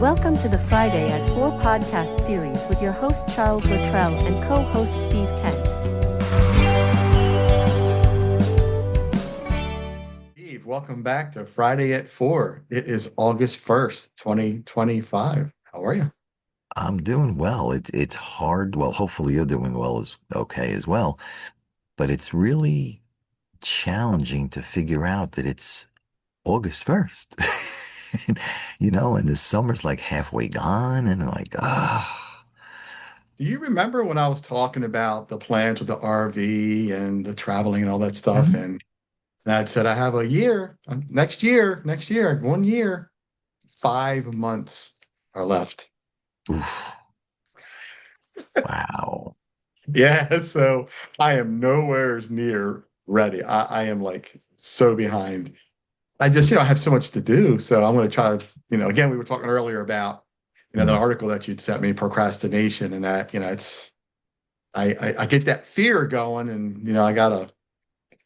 Welcome to the Friday at 4 podcast series with your host Charles Luttrell and co-host Steve Kent. Steve, welcome back to Friday at 4. It is August 1st, 2025. How are you? I'm doing well. It's hard. Well, hopefully you're doing well as okay as well. But it's really challenging to figure out that it's August 1st. And the summer's like halfway gone, and I'm like, Do you remember when I was talking about the plans with the RV and the traveling and all that stuff? Mhm. And I said, I have a year, next year, 1 year, 5 months are left. Oof, wow. Yeah, so I am nowhere near ready. I am like so behind. I just, I have so much to do. So I'm going to try to, again, we were talking earlier about, the Mm. article that you'd sent me, procrastination, and that, I get that fear going, and I gotta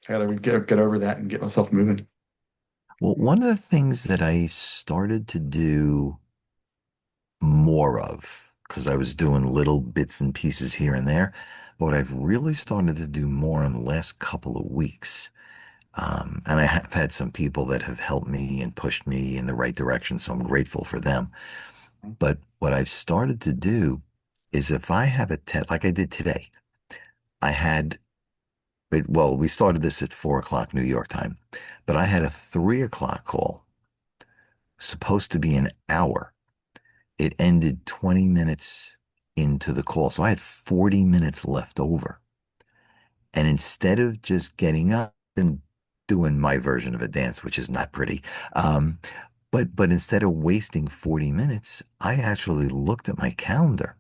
get over that and get myself moving. Well, one of the things that I started to do more of, because I was doing little bits and pieces here and there, but what I've really started to do more in the last couple of weeks. And I have had some people that have helped me and pushed me in the right direction, so I'm grateful for them. But what I've started to do is if I have a test, like I did today, I had, well, we started this at 4 o'clock New York time, but I had a 3 o'clock call, supposed to be an hour. It ended 20 minutes into the call. So I had 40 minutes left over. And instead of just getting up and doing my version of a dance, which is not pretty, um, but instead of wasting 40 minutes, I actually looked at my calendar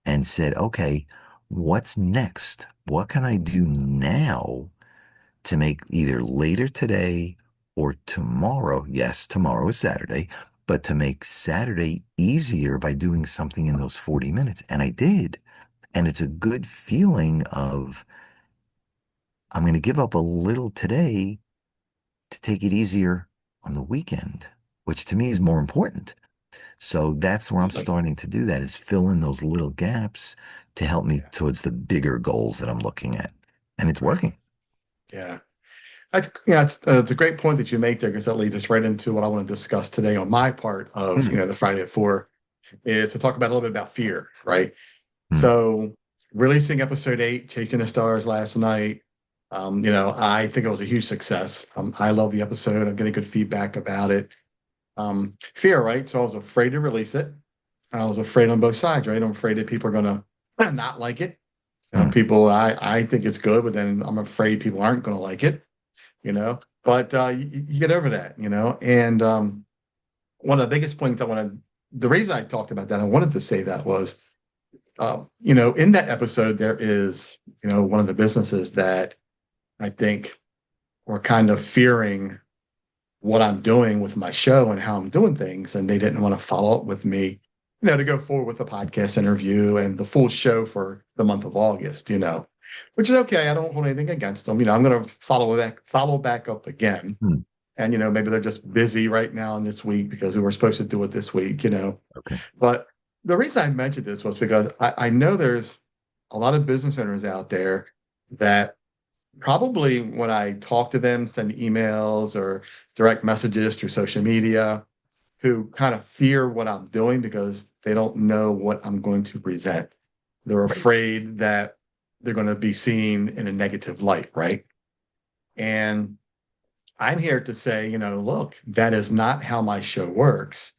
and said, okay, what's next? What can I do now to make either later today or tomorrow? Yes, tomorrow is Saturday, but to make Saturday easier by doing something in those 40 minutes. And I did. And it's a good feeling of, I'm going to give up a little today to take it easier on the weekend, which to me is more important. So that's where I'm Like, starting to do that, is fill in those little gaps to help me yeah, towards the bigger goals that I'm looking at. And it's right. working. Yeah. It's a great point that you make there, because that leads us right into what I want to discuss today on my part of, Mm, the Friday at 4, is to talk about a little bit about fear, right? mm, So releasing episode 8, Chasing the Stars last night, I think it was a huge success. I love the episode. I'm getting good feedback about it. Fear, right? So I was afraid to release it. I was afraid on both sides, right? I'm afraid that people are going to not like it. mm. People, I think it's good, but then I'm afraid people aren't going to like it, but you get over that, and one of the biggest points the reason I talked about that, I wanted to say that was, in that episode, there is, one of the businesses that I think were kind of fearing what I'm doing with my show and how I'm doing things, and they didn't want to follow up with me, to go forward with the podcast interview and the full show for the month of August, which is okay. I don't hold anything against them. I'm going to follow back up again. Mm. And, maybe they're just busy right now in this week because we were supposed to do it this week, Okay. But the reason I mentioned this was because I know there's a lot of business owners out there that probably, when I talk to them, send emails or direct messages through social media, who kind of fear what I'm doing because they don't know what I'm going to present. They're Right. afraid that they're going to be seen in a negative light, right? And I'm here to say, look, that is not how my show works.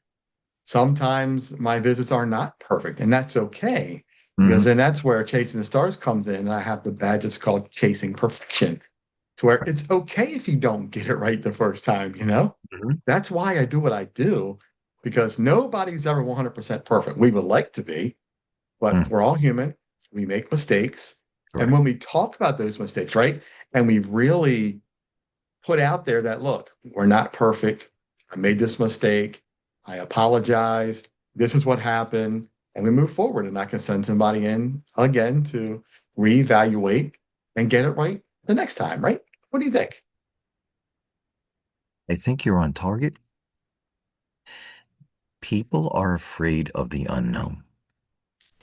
Sometimes my visits are not perfect, and that's okay, because Hmm. then that's where Chasing the Stars comes in. And I have the badge that's called Chasing Perfection, to where it's okay if you don't get it right the first time. Hmm. That's why I do what I do, because nobody's ever 100% perfect. We would like to be, but Mm. we're all human. We make mistakes. And Correct. when we talk about those mistakes, right, and we really put out there that, look, we're not perfect. I made this mistake. I apologize. This is what happened. And we move forward. And I can send somebody in again to reevaluate and get it right the next time, right? What do you think? I think you're on target. people are afraid of the unknown.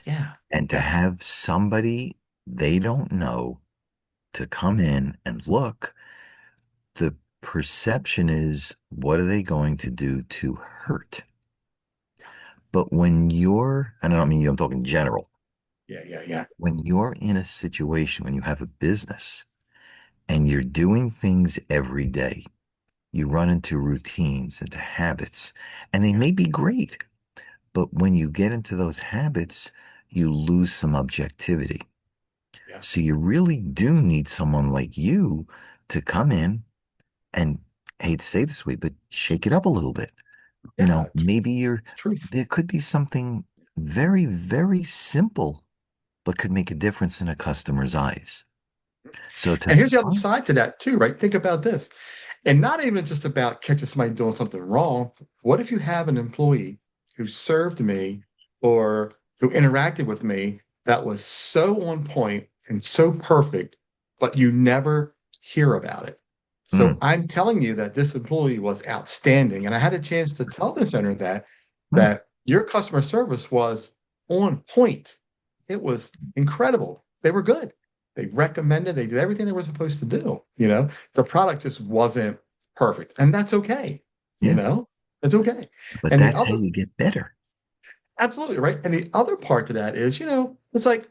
Yeah. And to Yeah. have somebody they don't know to come in and look, the perception is, what are they going to do to hurt? But when you're, and I don't mean you, I'm talking general, Yeah. Yeah. Yeah. when you're in a situation, when you have a business and you're doing things every day, you run into routines, into habits, and they Yeah. may be great. But when you get into those habits, you lose some objectivity. Yeah. So you really do need someone like you to come in and, I hate to say it this way, but shake it up a little bit. Yeah. Maybe It's truth. there could be something very, very simple, but could make a difference in a customer's eyes. So to And here's the other find, side to that too, right? Think about this. And not even just about catching somebody doing something wrong. What if you have an employee who served me or who interacted with me that was so on point and so perfect, but you never hear about it? So mm, I'm telling you that this employee was outstanding. And I had a chance to tell this owner that mm, your customer service was on point. It was incredible. They were good. They recommended, they did everything they were supposed to do. The product just wasn't perfect. And that's okay. You yeah, know, it's okay. but And the that's how other, you get better. absolutely right. And the other part to that is, it's like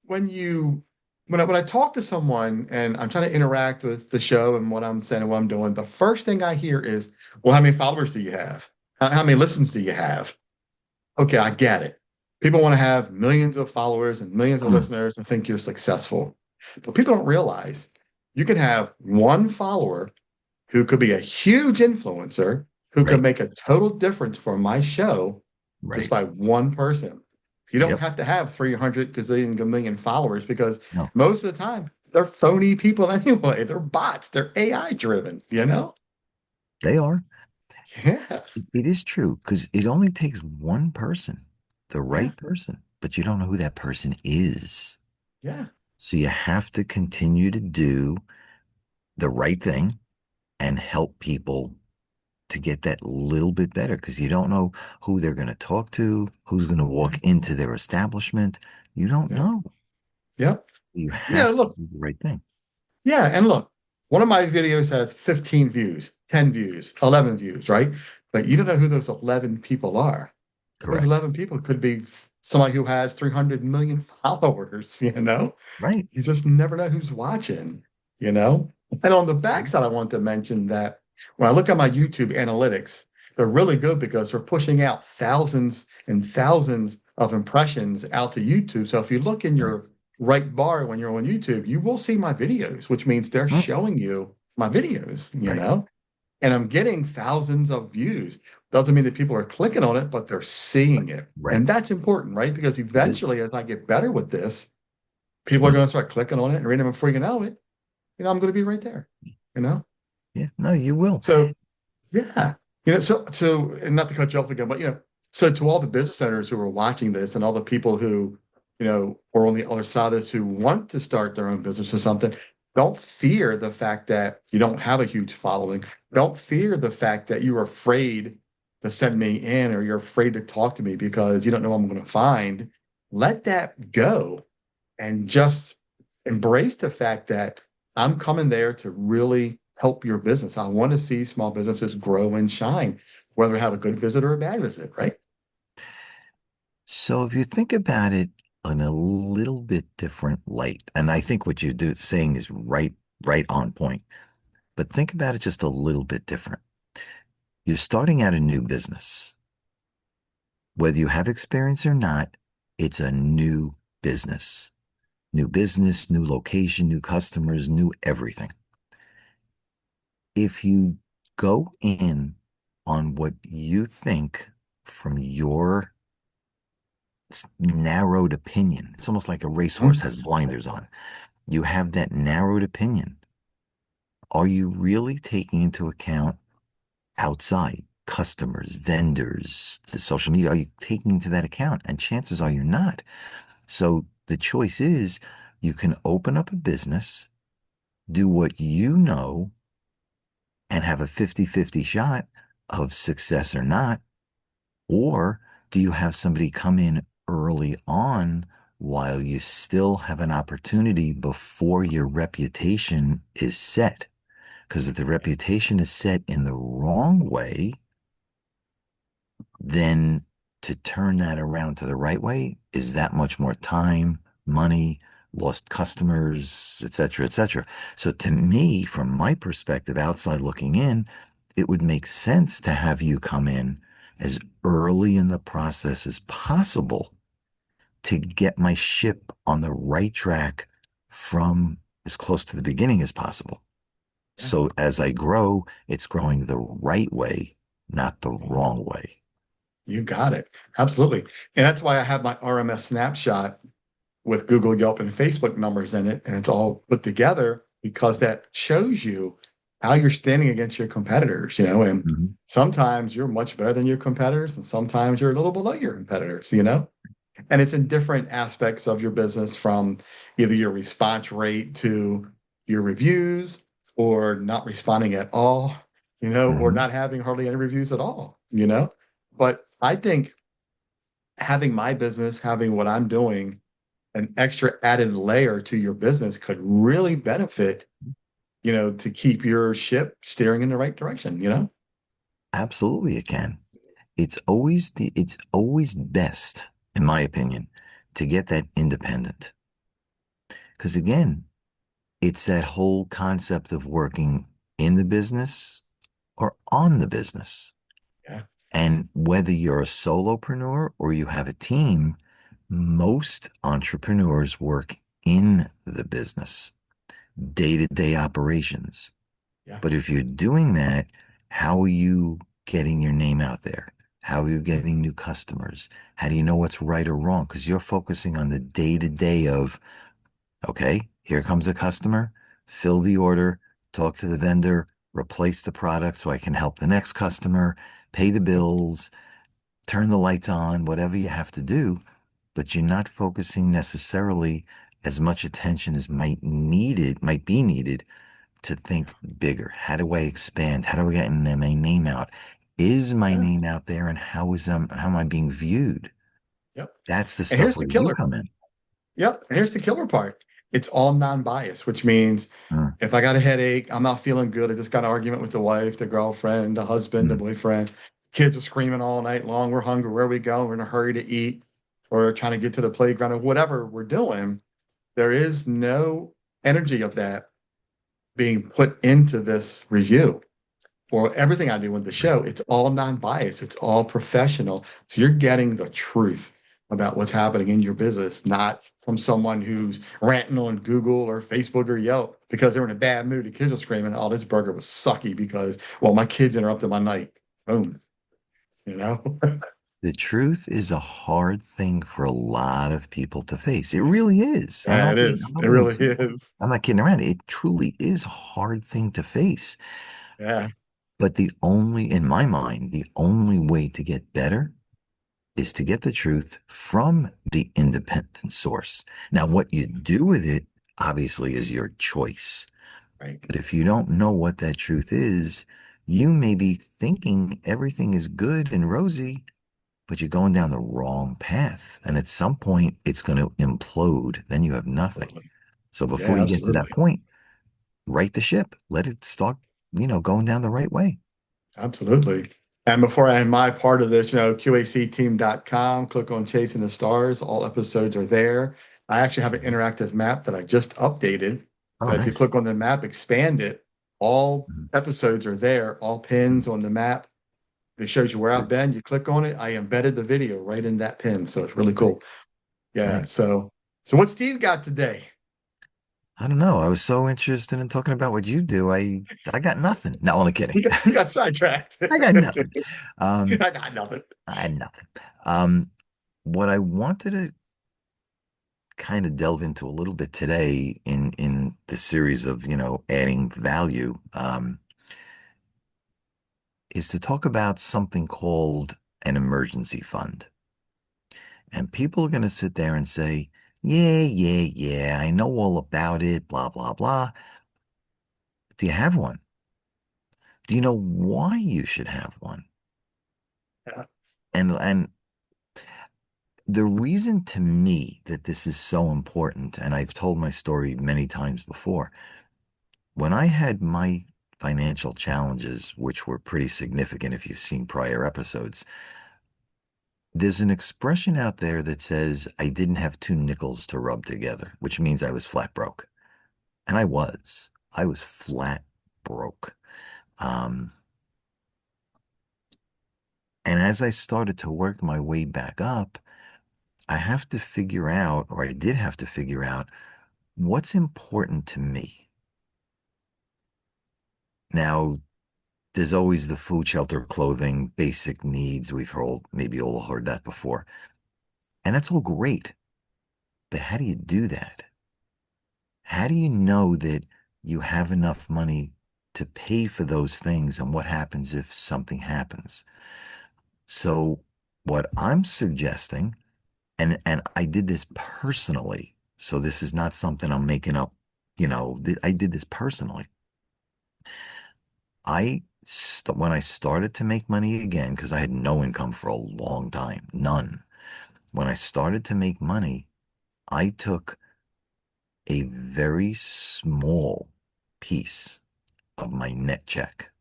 when you, when I talk to someone and I'm trying to interact with the show and what I'm saying and what I'm doing, the first thing I hear is, well, how many followers do you have? How many listens do you have? Okay, I get it. People want to have millions of followers and millions of Mm, listeners and think you're successful. But people don't realize you can have one follower who could be a huge influencer who could right, make a total difference for my show just right. by one person. You don't Yep. have to have 300 gazillion million followers because No, most of the time they're phony people anyway. They're bots. They're AI driven. they are. Yeah. It is true because it only takes one person, the Yeah. right person, but you don't know who that person is. Yeah. So you have to continue to do the right thing and help people to get that little bit better because you don't know who they're going to talk to, who's going to Yeah. walk into their establishment. You don't Yeah. know. Yeah. You Yeah. have to Look, do the right thing. yeah, and look, one of my videos has 15 views, 10 views, 11 views, right? But you don't know who those 11 people are. Those Correct. 11 people could be somebody who has 300 million followers. Right. You just never know who's watching. And on the backside, I want to mention that when I look at my YouTube analytics, they're really good because they're pushing out thousands and thousands of impressions out to YouTube. So if you look in your Nice. right bar when you're on YouTube, you will see my videos, which means they're Mm, showing you my videos, right. and I'm getting thousands of views. Doesn't mean that people are clicking on it, but they're seeing it. Right. And that's important, right? Because It is. eventually, as I get better with this, people are Mm, going to start clicking on it and reading them before you know it. I'm going to be right there, you know? yeah. No, you will. So, yeah. And not to cut you off again, but, so to all the business owners who are watching this and all the people who, are on the other side of this who want to start their own business or something, don't fear the fact that you don't have a huge following. Don't fear the fact that you're afraid to send me in or you're afraid to talk to me because you don't know what I'm going to find. Let that go and just embrace the fact that I'm coming there to really help your business. I want to see small businesses grow and shine, whether they have a good visit or a bad visit, right? So if you think about it in a little bit different light, and I think what you're saying is right on point, but think about it just a little bit different. You're starting out a new business. Whether you have experience or not, it's a new business. New business, new location, new customers, new everything. If you go in on what you think from your narrowed opinion, it's almost like a racehorse has Mhm. blinders on. You have that narrowed opinion. Are you really taking into account outside customers, vendors, the social media? Are you taking into that account? And chances are you're not. So the choice is you can open up a business, do what you know, and have a 50-50 shot, of success or not? Or do you have somebody come in early on while you still have an opportunity before your reputation is set? Because if the reputation is set in the wrong way, then to turn that around to the right way is that much more time, money, lost customers, et cetera, et cetera. So to me, from my perspective, outside looking in, it would make sense to have you come in as early in the process as possible to get my ship on the right track from as close to the beginning as possible. Yeah. So as I grow, it's growing the right way, not the wrong way. You got it. Absolutely. And that's why I have my RMS snapshot with Google, Yelp, and Facebook numbers in it. And it's all put together because that shows you how you're standing against your competitors, and Mhm. sometimes you're much better than your competitors, and sometimes you're a little below your competitors. And it's in different aspects of your business from either your response rate to your reviews or not responding at all, or Mhm. not having hardly any reviews at all. But I think having my business, having what I'm doing, an extra added layer to your business could really benefit, to keep your ship steering in the right direction. Absolutely, it can. It's always best, in my opinion, to get that independent. Because again, it's that whole concept of working in the business or on the business. Yeah. And whether you're a solopreneur or you have a team, most entrepreneurs work in the business, day-to-day operations. Yeah. But if you're doing that, how are you getting your name out there? How are you getting new customers? How do you know what's right or wrong? Because you're focusing on the day-to-day of, okay, here comes a customer, fill the order, talk to the vendor, replace the product so I can help the next customer, pay the Yep. bills, turn the lights on, whatever you have to do. But you're not focusing necessarily as much attention as might be needed to think bigger. How do I expand? How do I get my name out? Is my Yeah. name out there, and how am I being viewed? Yep. That's the And stuff here's the where you killer. come in. Yep. And here's the killer part. It's all non-biased, which means Mm, if I got a headache, I'm not feeling good, I just got an argument with the wife, the girlfriend, the husband, the mm. boyfriend, kids are screaming all night long, we're hungry, where we go, we're in a hurry to eat, or trying to get to the playground or whatever we're doing, there is no energy of that being put into this review. For everything I do with the show, it's all non-biased, it's all professional. So you're getting the truth about what's happening in your business, not from someone who's ranting on Google or Facebook or Yelp because they're in a bad mood. The kids are screaming, "Oh, this burger was sucky because, well, my kids interrupted my night." Boom, you know? The truth is a hard thing for a lot of people to face. It really is. I'm Yeah, not it being, I'm is. not It being, really is. I'm not kidding around. It truly is a hard thing to face. Yeah, But in my mind, the only way to get better is to get the truth from the independent source. Now, what you do with it obviously is your choice. right. But if you don't know what that truth is, you may be thinking everything is good and rosy, but you're going down the wrong path. And at some point, it's going to implode. Then you have nothing. Absolutely. So before Yeah, you get to that absolutely. point, right the ship, let it start, going down the right way. Absolutely. And before I end my part of this, QACteam.com, click on Chasing the Stars. All episodes are there. I actually have an interactive map that I just updated. Oh, That if you nice. click on the map, expand it, all Mhm. episodes are there, all pins on the map. It shows you where I've been. You click on it, I embedded the video right in that pin. So it's really cool. Nice. Yeah. Nice. So what Steve got today? I don't know. I was so interested in talking about what you do. I got nothing. No, only kidding. We got sidetracked. I got nothing. Um, I got nothing. I had nothing. Um, what I wanted to kind of delve into a little bit today in the series of, adding value, is to talk about something called an emergency fund. And people are going to sit there and say, yeah, yeah, yeah, I know all about it, blah, blah, blah. Do you have one? Do you know why you should have one? Yeah. And the reason to me that this is so important, and I've told my story many times before, when I had my financial challenges, which were pretty significant if you've seen prior episodes, there's an expression out there that says I didn't have two nickels to rub together, which means I was flat broke. And I was. I was flat broke. Um, and as I started to work my way back up, I have to figure out, or I did have to figure out, what's important to me. Now, there's always the food, shelter, clothing, basic needs. We've heard, maybe all heard that before. And that's all great. But how do you do that? How do you know that you have enough money to pay for those things? And what happens if something happens? So, what I'm suggesting, and I did this personally, so this is not something I'm making up, I did this personally. When I started to make money again, because I had no income for a long time, none. When I started to make money, I took a very small piece of my net check.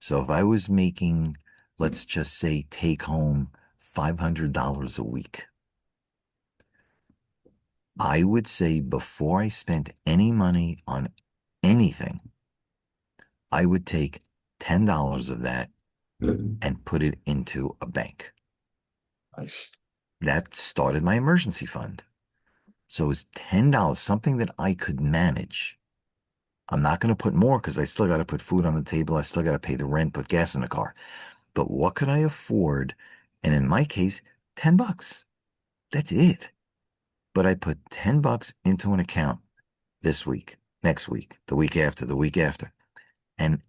So if I was making, let's just say, take home $500 a week, I would say before I spent any money on anything, I would take $10 of that and put it into a bank. Nice. That started my emergency fund. So it's $10, something that I could manage. I'm not going to put more because I still got to put food on the table. I still got to pay the rent, put gas in the car. But what could I afford? And in my case, $10. That's it. But I put $10 into an account this week, next week, the week after, the week after. And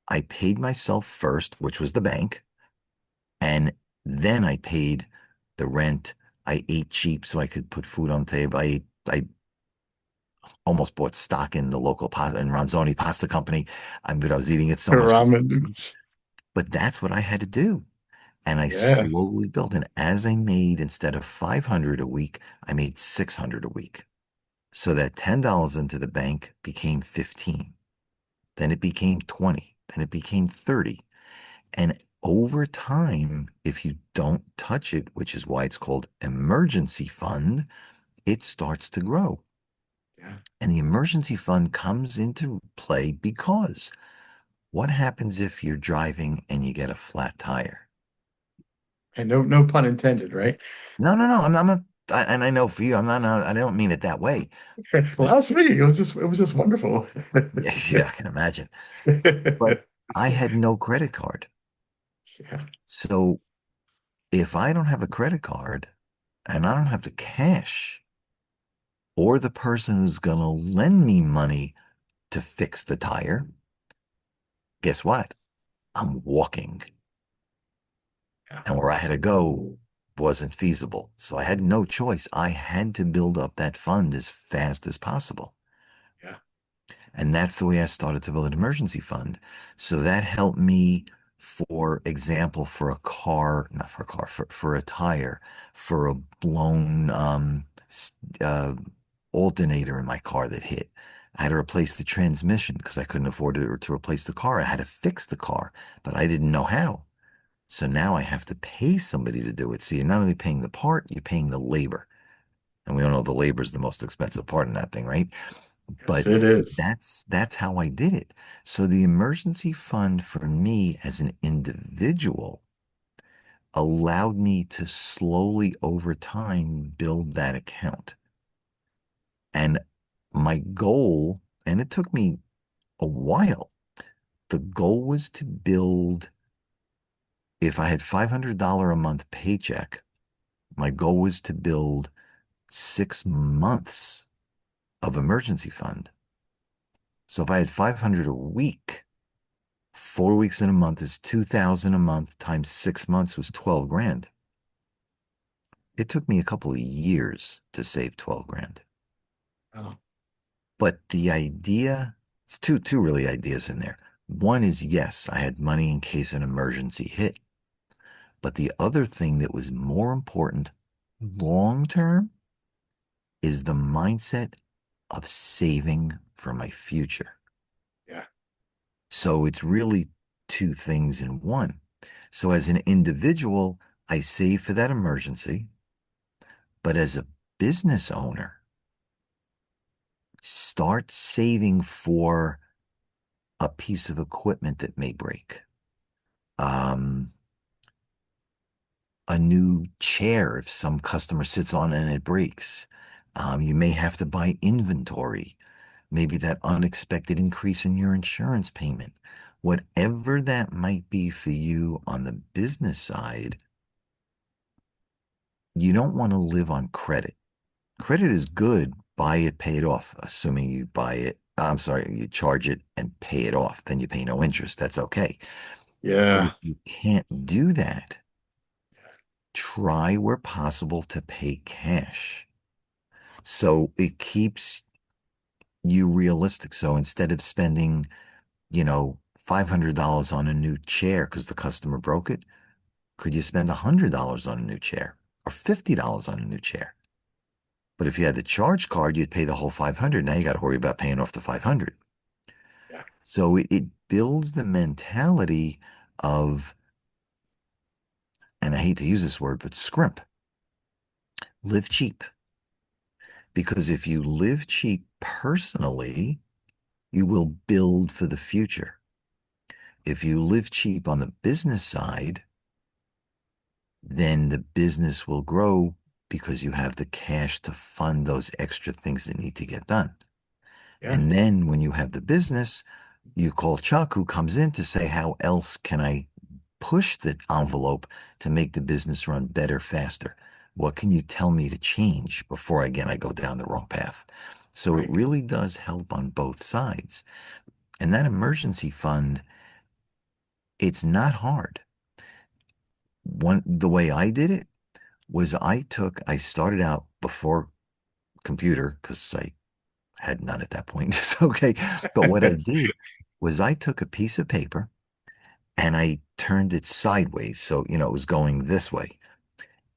I paid myself first, which was the bank. And then I paid the rent. I ate cheap so I could put food on the table. I almost bought stock in the local pasta and Ronzoni pasta company. But I was eating it so much. Ramen noodles. But that's what I had to do. And I Yeah. slowly built. And as I made, instead of 500 a week, I made 600 a week. So that $10 into the bank became 15. Then it became 20. Then it became 30. And over time, if you don't touch it, which is why it's called emergency fund, it starts to grow. Yeah. And the emergency fund comes into play because what happens if you're driving and you get a flat tire? And no pun intended, right? No, no, no. I'm not, and I know for you, I don't mean it that way. Well, that's me. It was just wonderful. Yeah, yeah, I can imagine. But I had no credit card. Yeah. So if I don't have a credit card and I don't have the cash or the person who's going to lend me money to fix the tire, guess what? I'm walking. Yeah. And where I had to go wasn't feasible. So I had no choice. I had to build up that fund as fast as possible. Yeah. And that's the way I started to build an emergency fund. So that helped me, for example, for a car, not for a car, for a tire, for a blown uh, alternator in my car that hit. I had to replace the transmission because I couldn't afford to replace the car. I had to fix the car, but I didn't know how. So now I have to pay somebody to do it. So you're not only paying the part, you're paying the labor. And we all know the labor is the most expensive part in that thing, right? Yes, But it is. that's how I did it. So the emergency fund for me as an individual allowed me to slowly over time build that account. And my goal, and it took me a while, the goal was to build, if I had $500 a month paycheck, my goal was to build 6 months of emergency fund. So if I had 500 a week, 4 weeks in a month is 2,000 a month times 6 months was 12 grand. It took me a couple of years to save 12 grand. Oh, But the idea, it's two really ideas in there. One is yes, I had money in case an emergency hit. But the other thing that was more important long term is the mindset of saving for my future. Yeah. So it's really two things in one. So as an individual, I save for that emergency. But as a business owner, start saving for a piece of equipment that may break. Um, a new chair if some customer sits on it and it breaks. You may have to buy inventory, maybe that unexpected increase in your insurance payment. Whatever that might be for you on the business side, you don't want to live on credit. Credit is good, buy it, pay it off, assuming you buy it. I'm sorry, you charge it and pay it off, then you pay no interest. That's okay. But if Yeah. you can't do that, try where possible to pay cash. So it keeps you realistic. So instead of spending, $500 on a new chair because the customer broke it, could you spend $100 on a new chair or $50 on a new chair? But if you had the charge card, you'd pay the whole 500. Now you got to worry about paying off the 500. Yeah. So it builds the mentality of, and I hate to use this word, but scrimp. Live cheap. Because if you live cheap personally, you will build for the future. If you live cheap on the business side, then the business will grow because you have the cash to fund those extra things that need to get done. Yeah. And then when you have the business, you call Chuck, who comes in to say, how else can I push the envelope to make the business run better, faster? What can you tell me to change before, again, I go down the wrong path? So it Right. really does help on both sides. And that emergency fund, it's not hard. The way I did it was I started out before computer because I had none at that point. It's okay. But what I did was I took a piece of paper and I turned it sideways. So, it was going this way.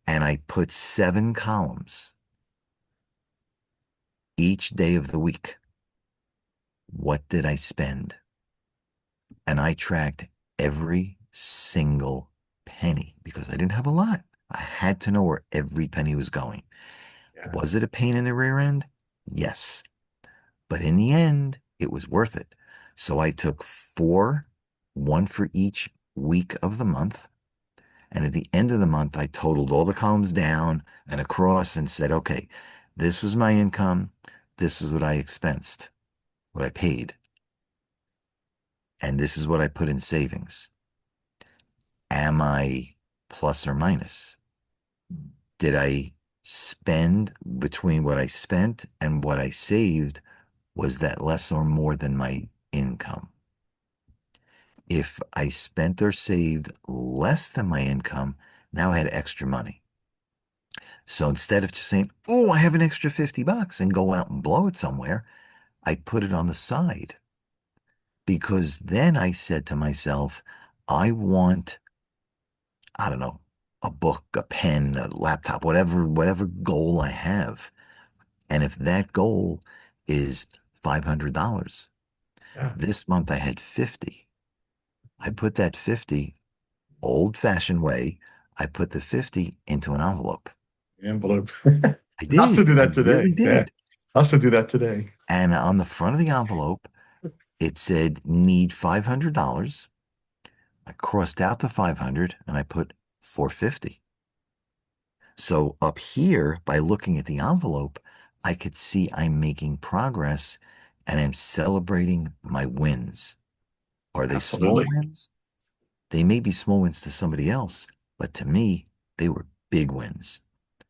And I put 7 columns each day of the week. What did I spend? And I tracked every single penny because I didn't have a lot. I had to know where every penny was going. Yeah. Was it a pain in the rear end? Yes. But in the end, it was worth it. So I took four, one for each week of the month. And at the end of the month, I totaled all the columns down and across and said, okay, this was my income. This is what I expensed, what I paid. And this is what I put in savings. Am I plus or minus? Did I spend between what I spent and what I saved? Was that less or more than my income? If I spent or saved less than my income, now I had extra money. So instead of just saying, oh, I have an extra $50 and go out and blow it somewhere, I put it on the side because then I said to myself, I want, I don't know, a book, a pen, a laptop, whatever goal I have. And if that goal is $500, Yeah. this month I had 50. I put that 50 old fashioned way. I put the 50 into an envelope. Envelope. I I still did. do I that really today. Yeah. did. I still do that today. And on the front of the envelope, it said need $500. I crossed out the 500 and I put 450. So up here, by looking at the envelope, I could see I'm making progress and I'm celebrating my wins. Are they small Absolutely. wins? They may be small wins to somebody else, but to me, they were big wins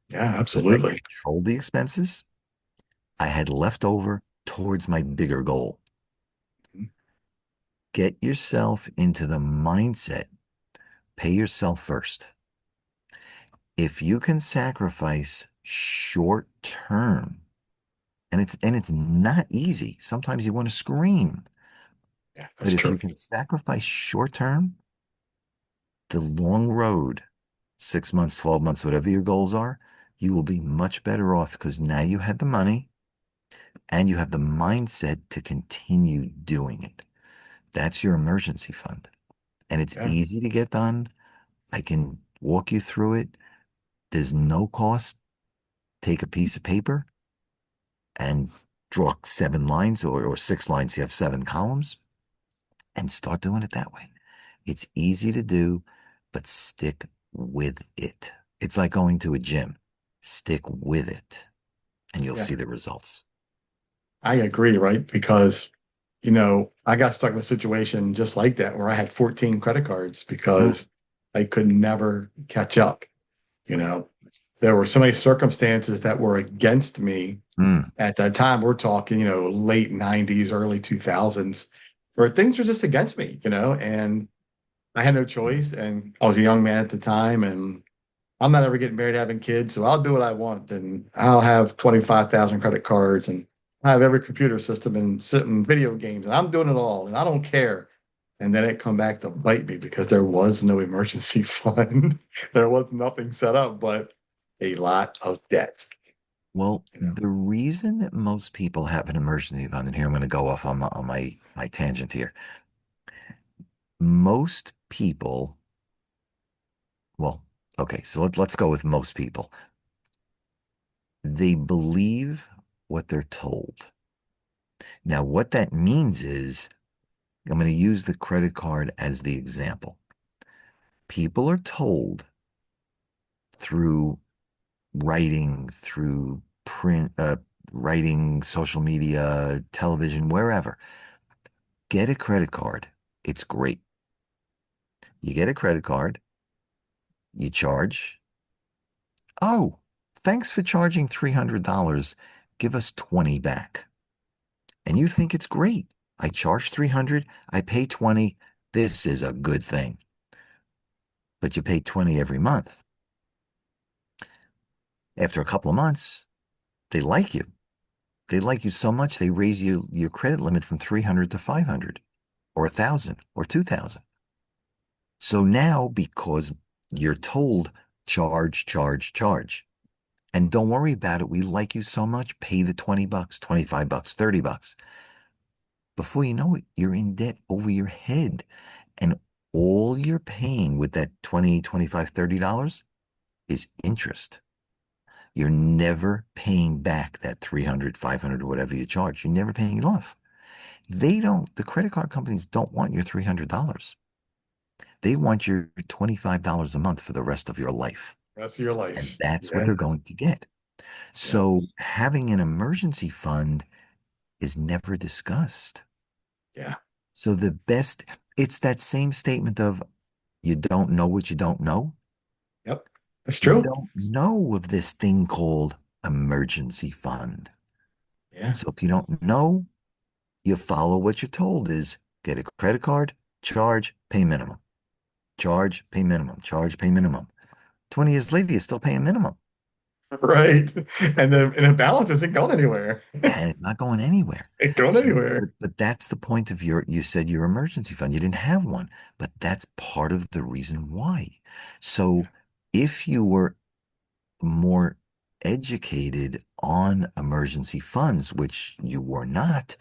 Yeah, because I absolutely. controlled the expenses. I had left over towards my bigger goal. Get yourself into the mindset, pay yourself first. If you can sacrifice short term, and it's not easy. Sometimes you want to scream, Yeah, But that's if true. you can sacrifice short term, the long road, 6 months, 12 months, whatever your goals are, you will be much better off because now you had the money and you have the mindset to continue doing it. That's your emergency fund. And it's Yeah, easy to get done. I can walk you through it. There's no cost. Take a piece of paper and draw 7 lines or 6 lines. You have 7 columns and start doing it that way. It's easy to do, but stick with it. It's like going to a gym. Stick with it and you'll yeah, see the results. I agree, right? Because, I got stuck in a situation just like that where I had 14 credit cards Ooh, because I could never catch up. You know, there were so many circumstances that were against me mm, at that time. We're talking, late 90s, early 2000s, where things were just against me, and I had no choice. And I was a young man at the time, and I'm not ever getting married, having kids, so I'll do what I want, and I'll have 25,000 credit cards, and I have every computer system and sitting video games, and I'm doing it all, and I don't care. And then it come back to bite me because there was no emergency fund. There was nothing set up but a lot of debt. well, You know, the reason that most people have an emergency fund, and here I'm going to go off on my tangent here. Most people, well, okay, so let's go with most people. They believe what they're told. Now, what that means is, I'm going to use the credit card as the example. People are told through writing, through print, writing, social media, television, wherever, get a credit card. It's great. You get a credit card, you charge. Oh, thanks for charging $300. Give us 20 back. And you think it's great. I charge 300, I pay 20. This is a good thing. But you pay 20 every month. After a couple of months, they like you. They like you so much they raise your credit limit from 300 to 500 or 1,000 or 2,000. So now because you're told charge, charge, charge. And don't worry about it. We like you so much. Pay the $20, $25, $30. Before you know it, you're in debt over your head. And all you're paying with that 20, 25, $30 is interest. You're never paying back that 300, 500, or whatever you charge. You're never paying it off. The credit card companies don't want your $300. They want your $25 a month for the rest of your life. rest of your And life. that's what Yeah, they're going to get. yeah, So having an emergency fund is never discussed. yeah. So it's that same statement of you don't know what you don't know. Yep, that's You true. don't know of this thing called emergency fund. Yeah, So if you don't know, you follow what you're told is get a credit card, charge, pay minimum. Charge, pay minimum. Charge, pay minimum. 20 years later, you're still paying minimum. right. And the balance isn't going anywhere. Yeah, and it's not going anywhere. Ain't going So, anywhere. but that's the point of you said your emergency fund. You didn't have one, but that's part of the reason why. So if you were more educated on emergency funds, which you were not,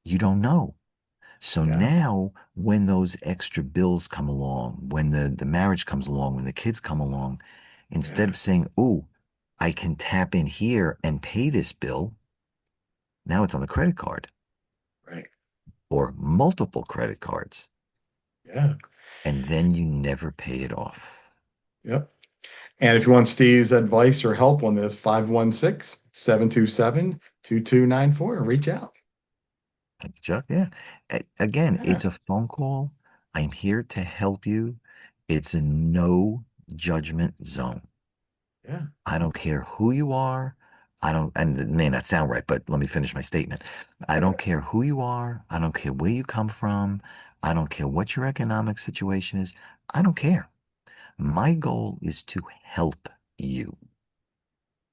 you don't know. So Yeah, now when those extra bills come along, when the marriage comes along, when the kids come along, instead yeah, of saying, oh, I can tap in here and pay this bill, now it's on the credit card right. or multiple credit cards. Yeah, And then you never pay it off. yep. And if you want Steve's advice or help on this, 516-727-2294 and reach out. Thank you, Chuck. Yeah. Again, Yeah, it's a phone call. I'm here to help you. It's a no judgment zone. yeah, I don't care who you are. And it may not sound right, but let me finish my statement. I don't care who you are. I don't care where you come from. I don't care what your economic situation is. I don't care. My goal is to help you,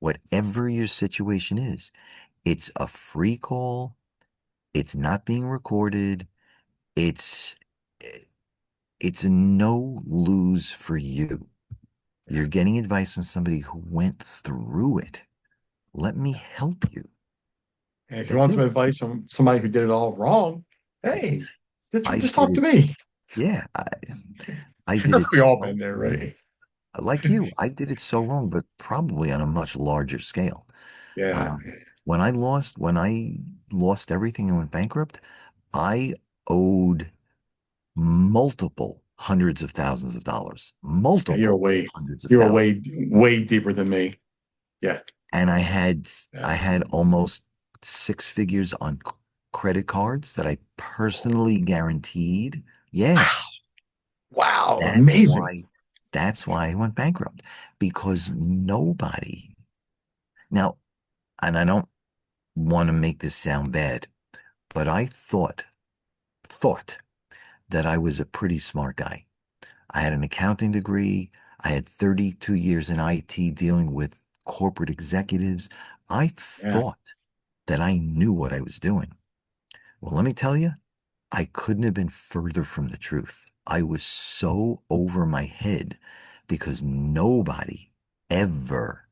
whatever your situation is. It's a free call. It's not being recorded. it's it's a no lose for you. You're getting advice from somebody who went through it. Let me help you. And if you That's want some it. advice from somebody who did it all wrong, hey, I just did talk to it. me. Yeah, I did it We so all wrong. been there, right? Like you, I did it so wrong, but probably on a much larger scale. Yeah. Um, when I lost everything and went bankrupt, I owed multiple hundreds of thousands of dollars, Yeah, multiple hundreds of you were thousands. way deeper than me. Yeah. And Yeah. I had almost six figures on credit cards that I personally guaranteed. Yeah, Wow. Wow. that's Amazing. why that's why I went bankrupt because nobody now, and I don't want to make this sound bad, but I thought that I was a pretty smart guy. I had an accounting degree. I had 32 years in IT dealing with corporate executives. I Yeah. thought that I knew what I was doing. Well, let me tell you, I couldn't have been further from the truth. I was so over my head because nobody ever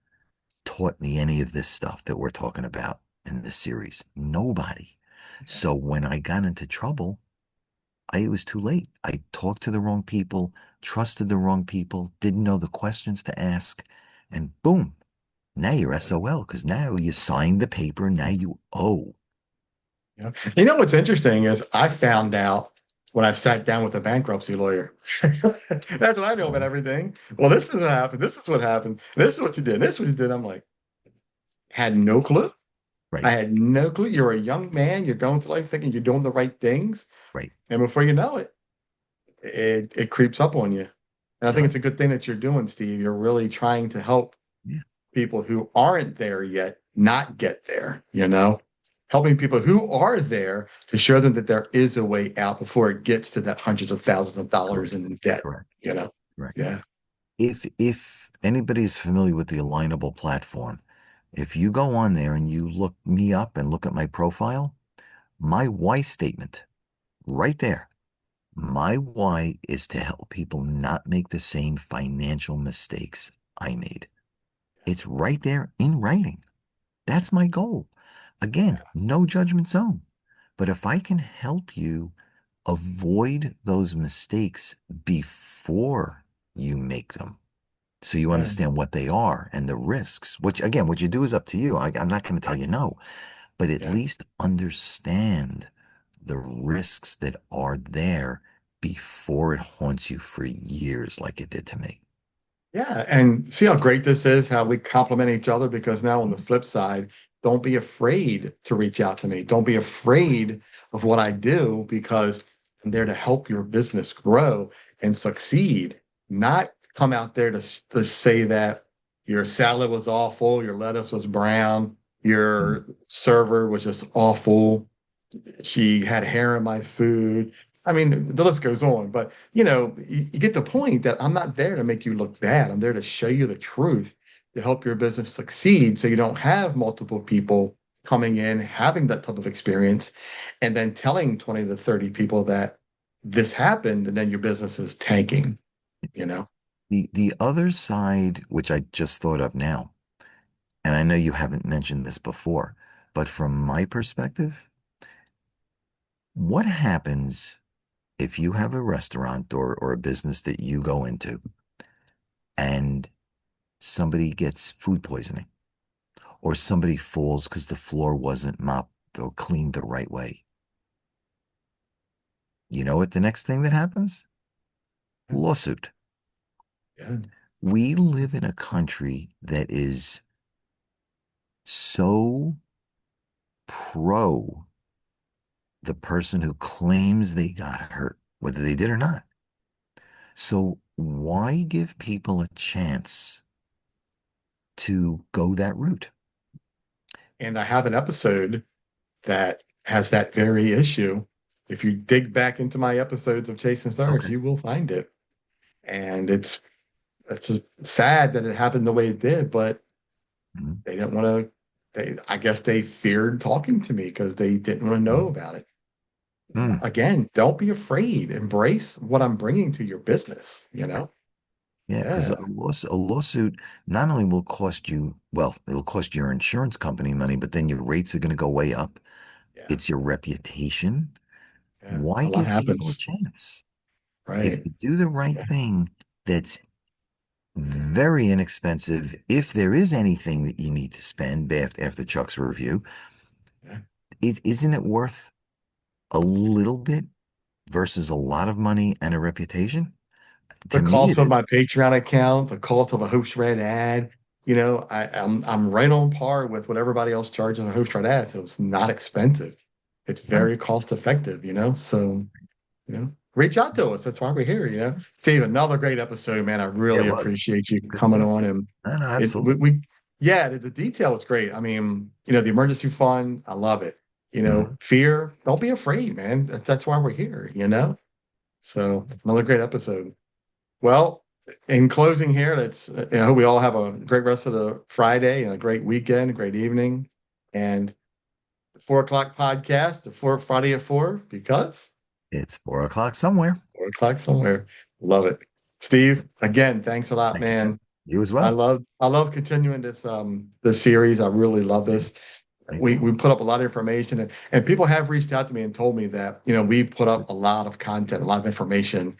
taught me any of this stuff that we're talking about in this series. Nobody. So when I got into trouble, it was too late. I talked to the wrong people, trusted the wrong people, didn't know the questions to ask, and boom, now you're SOL because now you signed the paper, now you owe. Yeah. You know what's interesting is I found out when I sat down with a bankruptcy lawyer. That's what I know about everything. Well, this is what happened. This is what happened. This is what you did. This is what you did. I'm like, had no clue. I Right, had no clue. You're a young man. You're going through life thinking you're doing the right things. right. And before you know it, it creeps up on you. And I It think it's a does. good thing that you're doing, Steve. You're really trying to help Yeah, people who aren't there yet not get there, helping people who are there to show them that there is a way out before it gets to that hundreds of thousands of dollars correct, in debt, correct, you know? correct. Yeah. If anybody is familiar with the Alignable platform, if you go on there and you look me up and look at my profile, my why statement right there. My why is to help people not make the same financial mistakes I made. It's right there in writing. That's my goal. Again, no judgment zone. But if I can help you avoid those mistakes before you make them, so you Yeah. understand what they are and the risks, which again, what you do is up to you. I'm not going to tell you no, but at Yeah. least understand the risks that are there before it haunts you for years like it did to me. Yeah, and see how great this is, how we complement each other because now on the flip side, don't be afraid to reach out to me. Don't be afraid of what I do because I'm there to help your business grow and succeed, not come out there to say that your salad was awful, your lettuce was brown, Mm. your server was just awful, she had hair in my food. I mean, the list goes on, but you get the point that I'm not there to make you look bad. I'm there to show you the truth to help your business succeed so you don't have multiple people coming in, having that type of experience, and then telling 20 to 30 people that this happened, and then your business is tanking, you know? The other side, which I just thought of now, and I know you haven't mentioned this before, but from my perspective, what happens if you have a restaurant or a business that you go into and somebody gets food poisoning or somebody falls because the floor wasn't mopped or cleaned the right way? You know what the next thing that happens? Lawsuit. Yeah. We live in a country that is so pro the person who claims they got hurt, whether they did or not. So why give people a chance to go that route? And I have an episode that has that very issue. If you dig back into my episodes of Chasing Stars, Okay. you will find it. And it's sad that it happened the way it did, but Mhm. they didn't want to. I guess they feared talking to me because they didn't want to know Mhm. about it. Again, don't be afraid. Embrace what I'm bringing to your business, Yeah, because Yeah, a lawsuit not only will cost you, well, it'll cost your insurance company money, but then your rates are going to go way up. yeah, It's your reputation. yeah. Why A lot give people a happens, chance? If right? you do the right Yeah, thing, that's very inexpensive. If there is anything that you need to spend after Chuck's review, yeah. isn't it worth a little bit versus a lot of money and a reputation? The To me, cost it of is. my Patreon account, the cost of a host read ad, I'm right on par with what everybody else charges a host read ad. So it's not expensive. It's No, very cost effective, So, reach out to us. That's why we're here, Steve, another great episode, man. I it really was appreciate you good coming stuff. on and No, no, it absolutely. yeah, the detail is great. I mean, the emergency fund, I love it. Mhm. Fear, don't be afraid, man. That's why we're here. So another great episode. Well, in closing here, I hope we all have a great rest of the Friday and a great weekend, a great evening. And the 4 o'clock podcast, the four Friday at 4, because It's 4 o'clock somewhere. 4 o'clock somewhere. Love it. Steve, again, thanks a lot, Thank you, Chuck. man. You as I well. love I love continuing this series. I really love Yeah, this. me We too. we put up a lot of information and people have reached out to me and told me that, we put Good. up a lot of content, a lot of information,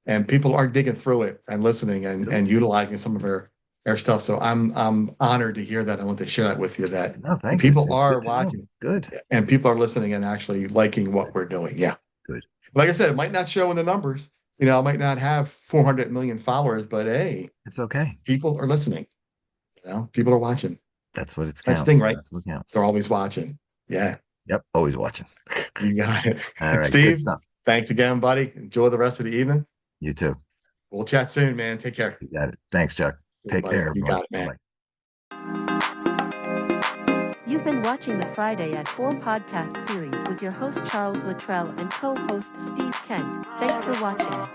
and people are digging through it and listening Good. and utilizing some of our stuff. So I'm honored to hear that. I want to share that with you that No, thank you. people It's are good to know. watching Good. and people are listening and actually liking what we're doing. Yeah. Good. Like I said, it might not show in the numbers. I might not have 400 million followers, but hey, It's okay. people are listening. People are watching. That's what it That's the thing, counts. right? That's what They're counts. always watching. Yeah, Yep. Always watching. you got it. All right. Good Steve, stuff. thanks again, buddy. Enjoy the rest of the evening. You too. We'll chat soon, man. Take care. You got it. Thanks, Chuck. Yeah, Take buddy. care, You everyone. got it, Bye man. bye. You've been watching the Friday at 4 podcast series with your host Charles Luttrell and co-host Steve Kent. Thanks for watching.